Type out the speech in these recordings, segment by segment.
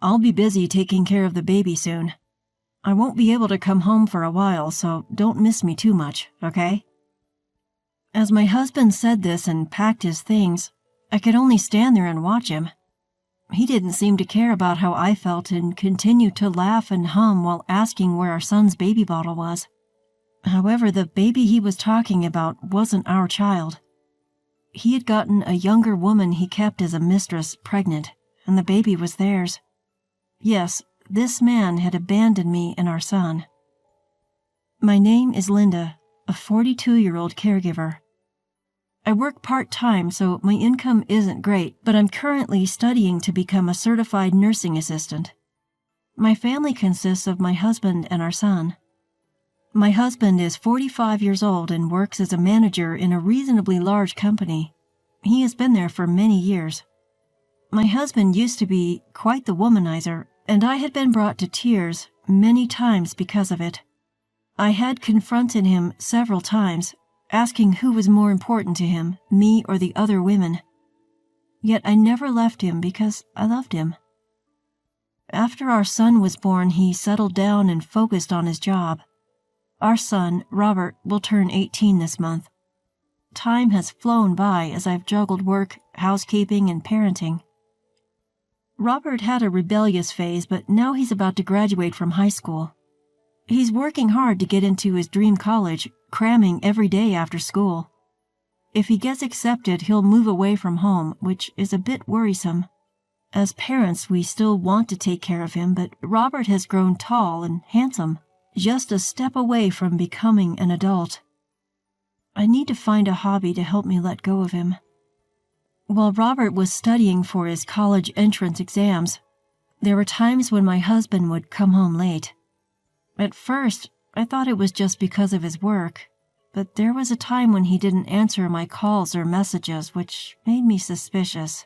I'll be busy taking care of the baby soon. I won't be able to come home for a while, so don't miss me too much, okay?" As my husband said this and packed his things, I could only stand there and watch him. He didn't seem to care about how I felt and continued to laugh and hum while asking where our son's baby bottle was. However, the baby he was talking about wasn't our child. He had gotten a younger woman he kept as a mistress pregnant, and the baby was theirs. Yes, this man had abandoned me and our son. My name is Linda, a 42-year-old caregiver. I work part-time, so my income isn't great, but I'm currently studying to become a certified nursing assistant. My family consists of my husband and our son. My husband is 45 years old and works as a manager in a reasonably large company. He has been there for many years. My husband used to be quite the womanizer, and I had been brought to tears many times because of it. I had confronted him several times, asking who was more important to him, me or the other women. Yet I never left him because I loved him. After our son was born, he settled down and focused on his job. Our son, Robert, will turn 18 this month. Time has flown by as I've juggled work, housekeeping, and parenting. Robert had a rebellious phase, but now he's about to graduate from high school. He's working hard to get into his dream college, cramming every day after school. If he gets accepted, he'll move away from home, which is a bit worrisome. As parents, we still want to take care of him, but Robert has grown tall and handsome, just a step away from becoming an adult. I need to find a hobby to help me let go of him. While Robert was studying for his college entrance exams, there were times when my husband would come home late. At first, I thought it was just because of his work, but there was a time when he didn't answer my calls or messages, which made me suspicious.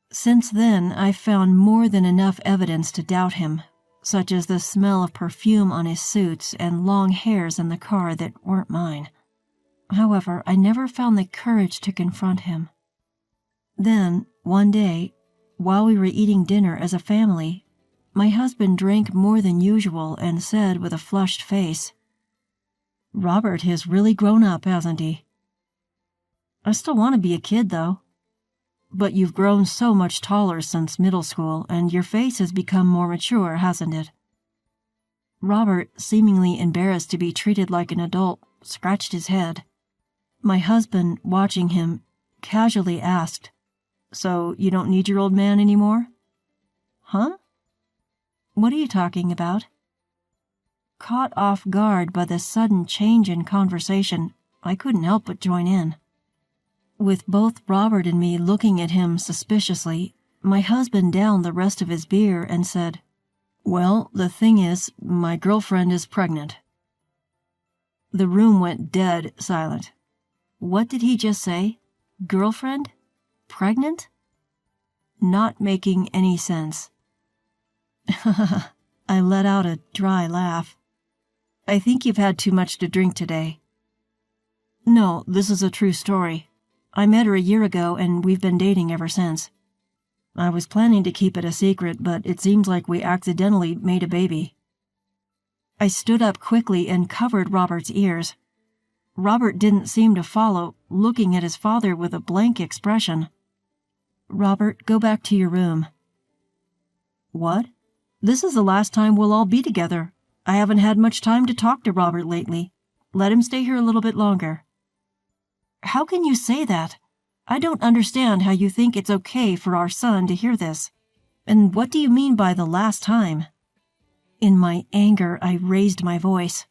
Since then, I've found more than enough evidence to doubt him, such as the smell of perfume on his suits and long hairs in the car that weren't mine. However, I never found the courage to confront him. Then, one day, while we were eating dinner as a family, my husband drank more than usual and said with a flushed face, "Robert has really grown up, hasn't he?" "I still want to be a kid, though." "But you've grown so much taller since middle school, and your face has become more mature, hasn't it?" Robert, seemingly embarrassed to be treated like an adult, scratched his head. My husband, watching him, casually asked, "So you don't need your old man anymore?" "Huh? What are you talking about?" Caught off guard by the sudden change in conversation, I couldn't help but join in. With both Robert and me looking at him suspiciously, my husband downed the rest of his beer and said, "Well, the thing is, my girlfriend is pregnant." The room went dead silent. What did he just say? Girlfriend? Pregnant? Not making any sense. I let out a dry laugh. "I think you've had too much to drink today." "No, this is a true story. I met her a year ago, and we've been dating ever since. I was planning to keep it a secret, but it seems like we accidentally made a baby." I stood up quickly and covered Robert's ears. Robert didn't seem to follow, looking at his father with a blank expression. "Robert, go back to your room." "What? This is the last time we'll all be together. I haven't had much time to talk to Robert lately. Let him stay here a little bit longer." "How can you say that? I don't understand how you think it's okay for our son to hear this. And what do you mean by the last time?" In my anger, I raised my voice.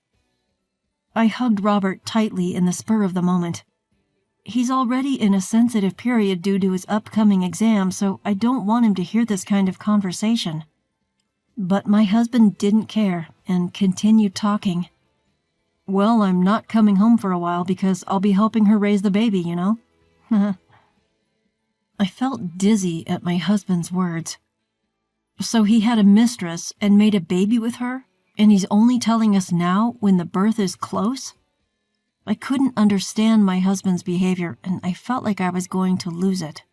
I hugged Robert tightly in the spur of the moment. He's already in a sensitive period due to his upcoming exam, so I don't want him to hear this kind of conversation. But my husband didn't care and continued talking. "Well, I'm not coming home for a while because I'll be helping her raise the baby, you know." I felt dizzy at my husband's words. So he had a mistress and made a baby with her, and he's only telling us now when the birth is close? I couldn't understand my husband's behavior, and I felt like I was going to lose it.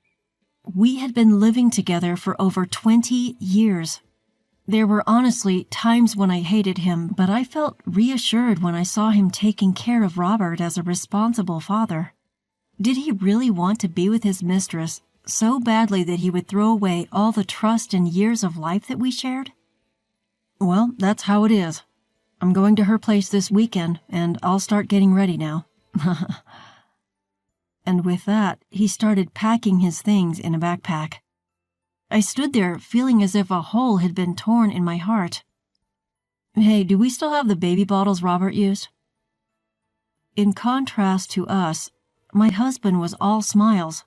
We had been living together for over 20 years. There were honestly times when I hated him, but I felt reassured when I saw him taking care of Robert as a responsible father. Did he really want to be with his mistress so badly that he would throw away all the trust and years of life that we shared? Well, that's how it is. I'm going to her place this weekend, and I'll start getting ready now. And with that, he started packing his things in a backpack. I stood there feeling as if a hole had been torn in my heart. Hey, do we still have the baby bottles Robert used? In contrast to us, my husband was all smiles.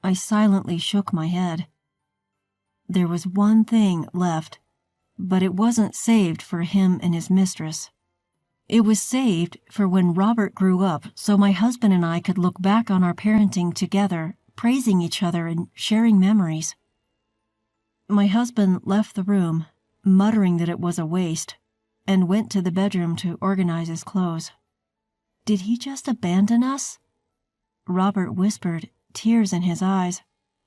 I silently shook my head. There was one thing left, but it wasn't saved for him and his mistress. It was saved for when Robert grew up so my husband and I could look back on our parenting together, praising each other and sharing memories. My husband left the room, muttering that it was a waste, and went to the bedroom to organize his clothes. Did he just abandon us? Robert whispered, tears in his eyes,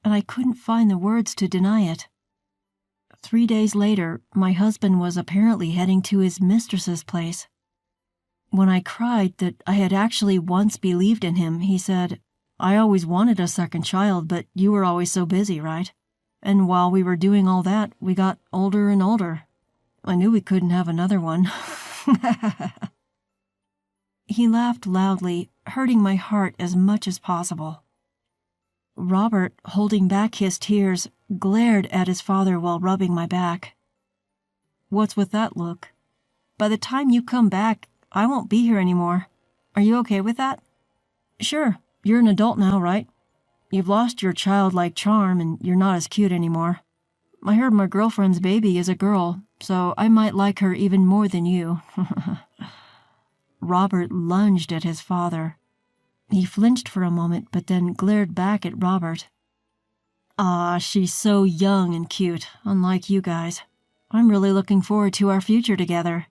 and I couldn't find the words to deny it. 3 days later, my husband was apparently heading to his mistress's place. When I cried that I had actually once believed in him, he said, I always wanted a second child, but you were always so busy, right? And while we were doing all that, we got older and older. I knew we couldn't have another one. He laughed loudly, hurting my heart as much as possible. Robert, holding back his tears, glared at his father while rubbing my back. What's with that look? By the time you come back, I won't be here anymore. Are you okay with that? Sure, you're an adult now, right? You've lost your childlike charm and you're not as cute anymore. I heard my girlfriend's baby is a girl, so I might like her even more than you. Robert lunged at his father. He flinched for a moment, but then glared back at Robert. Ah, she's so young and cute, unlike you guys. I'm really looking forward to our future together.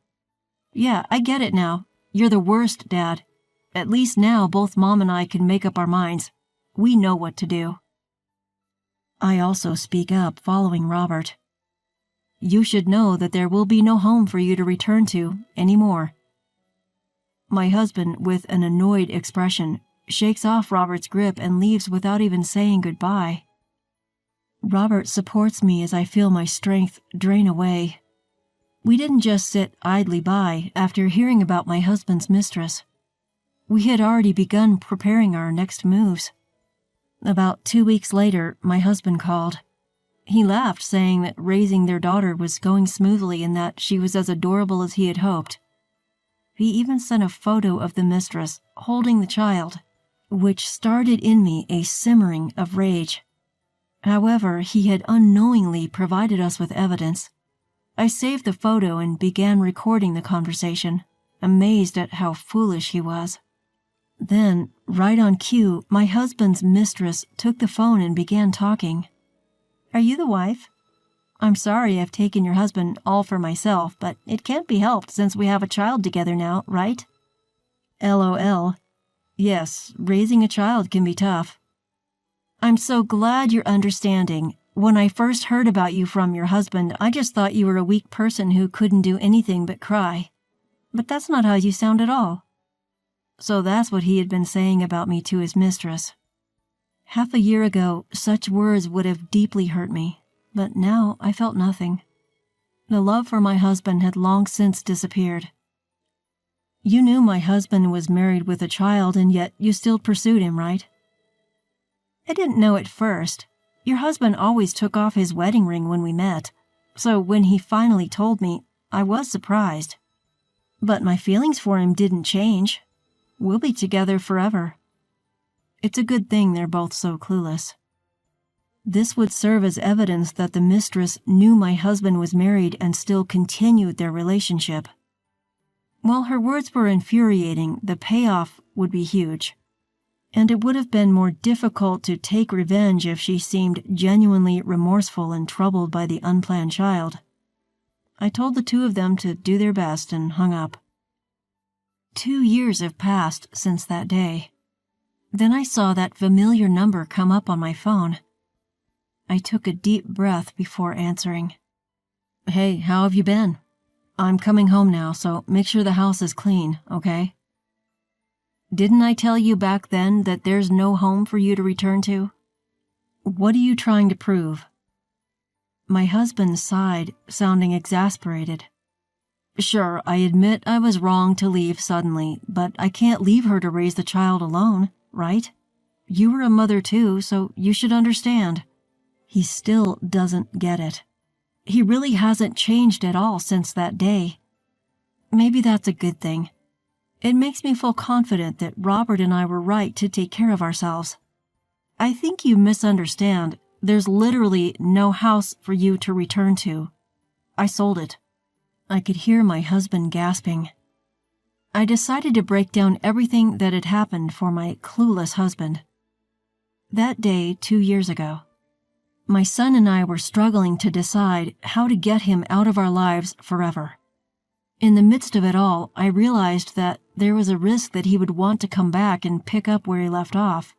Yeah, I get it now. You're the worst, Dad. At least now both Mom and I can make up our minds. We know what to do. I also speak up, following Robert. You should know that there will be no home for you to return to anymore. My husband, with an annoyed expression, shakes off Robert's grip and leaves without even saying goodbye. Robert supports me as I feel my strength drain away. We didn't just sit idly by after hearing about my husband's mistress. We had already begun preparing our next moves. About 2 weeks later, my husband called. He laughed, saying that raising their daughter was going smoothly and that she was as adorable as he had hoped. He even sent a photo of the mistress holding the child, which started in me a simmering of rage. However, he had unknowingly provided us with evidence. I saved the photo and began recording the conversation, amazed at how foolish he was. Then, right on cue, my husband's mistress took the phone and began talking. Are you the wife? I'm sorry I've taken your husband all for myself, but it can't be helped since we have a child together now, right? LOL. Yes, raising a child can be tough. I'm so glad you're understanding. When I first heard about you from your husband, I just thought you were a weak person who couldn't do anything but cry. But that's not how you sound at all. So that's what he had been saying about me to his mistress. Half a year ago, such words would have deeply hurt me, but now I felt nothing. The love for my husband had long since disappeared. You knew my husband was married with a child, and yet you still pursued him, right? I didn't know at first. Your husband always took off his wedding ring when we met, so when he finally told me, I was surprised. But my feelings for him didn't change. We'll be together forever. It's a good thing they're both so clueless. This would serve as evidence that the mistress knew my husband was married and still continued their relationship. While her words were infuriating, the payoff would be huge. And it would have been more difficult to take revenge if she seemed genuinely remorseful and troubled by the unplanned child. I told the two of them to do their best and hung up. 2 years have passed since that day. Then I saw that familiar number come up on my phone. I took a deep breath before answering. "Hey, how have you been? I'm coming home now, so make sure the house is clean, okay?" "Didn't I tell you back then that there's no home for you to return to? What are you trying to prove?" My husband sighed, sounding exasperated. "Sure, I admit I was wrong to leave suddenly, but I can't leave her to raise the child alone, right? You were a mother too, so you should understand." He still doesn't get it. He really hasn't changed at all since that day. Maybe that's a good thing. It makes me feel confident that Robert and I were right to take care of ourselves. I think you misunderstand. There's literally no house for you to return to. I sold it. I could hear my husband gasping. I decided to break down everything that had happened for my clueless husband. That day, 2 years ago, my son and I were struggling to decide how to get him out of our lives forever. In the midst of it all, I realized that there was a risk that he would want to come back and pick up where he left off.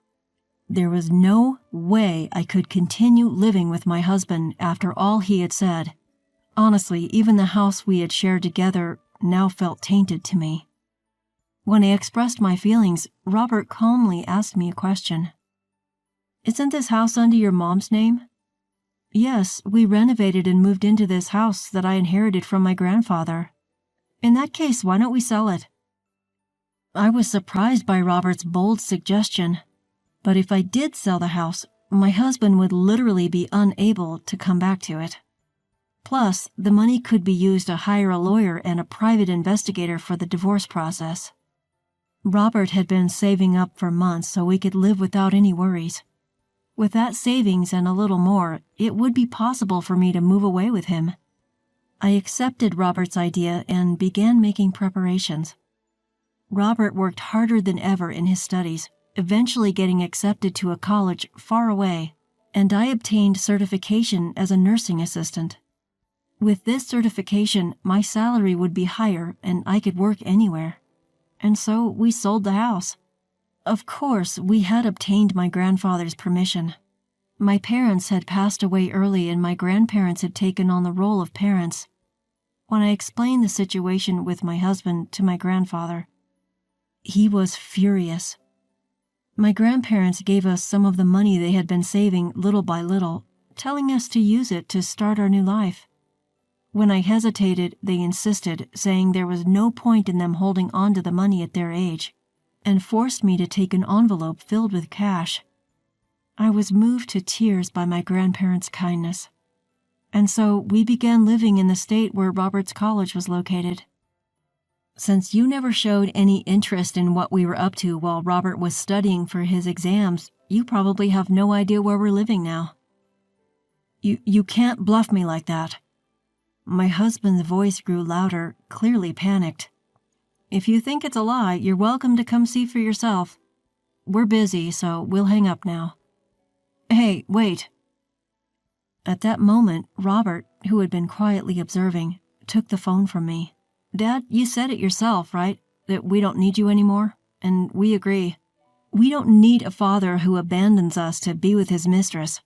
There was no way I could continue living with my husband after all he had said. Honestly, even the house we had shared together now felt tainted to me. When I expressed my feelings, Robert calmly asked me a question. "Isn't this house under your mom's name?" "Yes, we renovated and moved into this house that I inherited from my grandfather." "In that case, why don't we sell it?" I was surprised by Robert's bold suggestion, but if I did sell the house, my husband would literally be unable to come back to it. Plus, the money could be used to hire a lawyer and a private investigator for the divorce process. Robert had been saving up for months so we could live without any worries. With that savings and a little more, it would be possible for me to move away with him. I accepted Robert's idea and began making preparations. Robert worked harder than ever in his studies, eventually getting accepted to a college far away, and I obtained certification as a nursing assistant. With this certification, my salary would be higher and I could work anywhere. And so we sold the house. Of course, we had obtained my grandfather's permission. My parents had passed away early and my grandparents had taken on the role of parents. When I explained the situation with my husband to my grandfather, he was furious. My grandparents gave us some of the money they had been saving little by little, telling us to use it to start our new life. When I hesitated, they insisted, saying there was no point in them holding on to the money at their age, and forced me to take an envelope filled with cash. I was moved to tears by my grandparents' kindness. And so we began living in the state where Robert's college was located. Since you never showed any interest in what we were up to while Robert was studying for his exams, you probably have no idea where we're living now. You can't bluff me like that." My husband's voice grew louder, clearly panicked. "If you think it's a lie, you're welcome to come see for yourself. We're busy, so we'll hang up now." "Hey, wait." At that moment, Robert, who had been quietly observing, took the phone from me. "Dad, you said it yourself, right? That we don't need you anymore? And we agree. We don't need a father who abandons us to be with his mistress."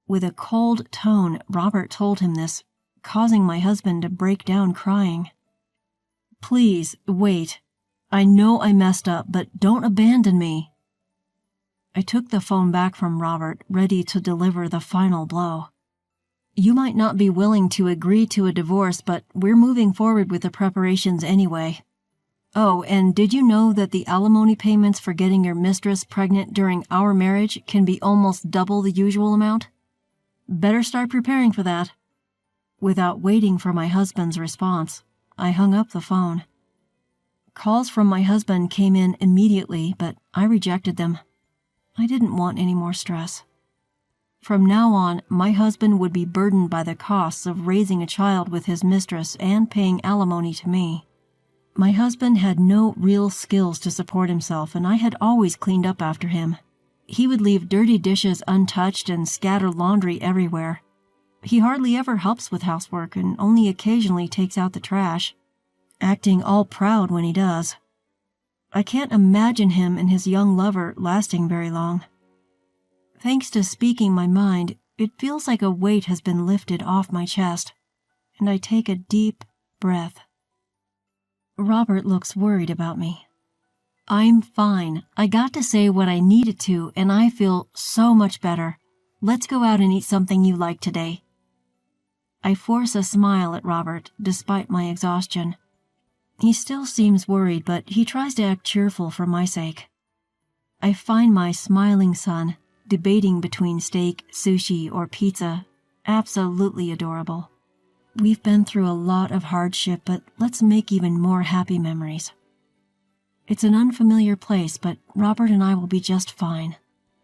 With a cold tone, Robert told him this, causing my husband to break down crying. "Please, wait. I know I messed up, but don't abandon me." I took the phone back from Robert, ready to deliver the final blow. "You might not be willing to agree to a divorce, but we're moving forward with the preparations anyway. Oh, and did you know that the alimony payments for getting your mistress pregnant during our marriage can be almost double the usual amount? Better start preparing for that." Without waiting for my husband's response, I hung up the phone. Calls from my husband came in immediately, but I rejected them. I didn't want any more stress. From now on, my husband would be burdened by the costs of raising a child with his mistress and paying alimony to me. My husband had no real skills to support himself, and I had always cleaned up after him. He would leave dirty dishes untouched and scatter laundry everywhere. He hardly ever helps with housework and only occasionally takes out the trash, acting all proud when he does. I can't imagine him and his young lover lasting very long. Thanks to speaking my mind, It feels like a weight has been lifted off my chest, and I take a deep breath. Robert looks worried about me. I'm fine. I got to say what I needed to, and I feel so much better. Let's go out and eat something you like today. I force a smile at Robert, despite my exhaustion. He still seems worried, but he tries to act cheerful for my sake. I find my smiling son, debating between steak, sushi, or pizza, absolutely adorable. We've been through a lot of hardship, but let's make even more happy memories. It's an unfamiliar place, but Robert and I will be just fine,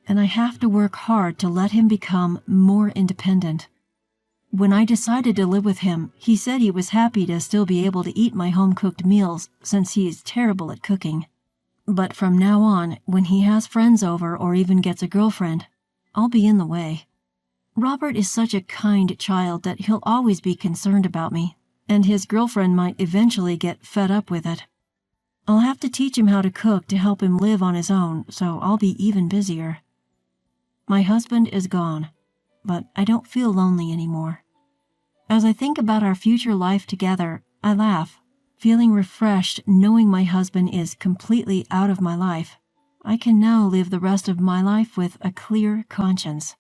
and I have to work hard to let him become more independent. When I decided to live with him, he said he was happy to still be able to eat my home-cooked meals since he is terrible at cooking. But from now on, when he has friends over or even gets a girlfriend, I'll be in the way. Robert is such a kind child that he'll always be concerned about me, and his girlfriend might eventually get fed up with it. I'll have to teach him how to cook to help him live on his own, so I'll be even busier. My husband is gone, but I don't feel lonely anymore. As I think about our future life together, I laugh, feeling refreshed knowing my husband is completely out of my life. I can now live the rest of my life with a clear conscience.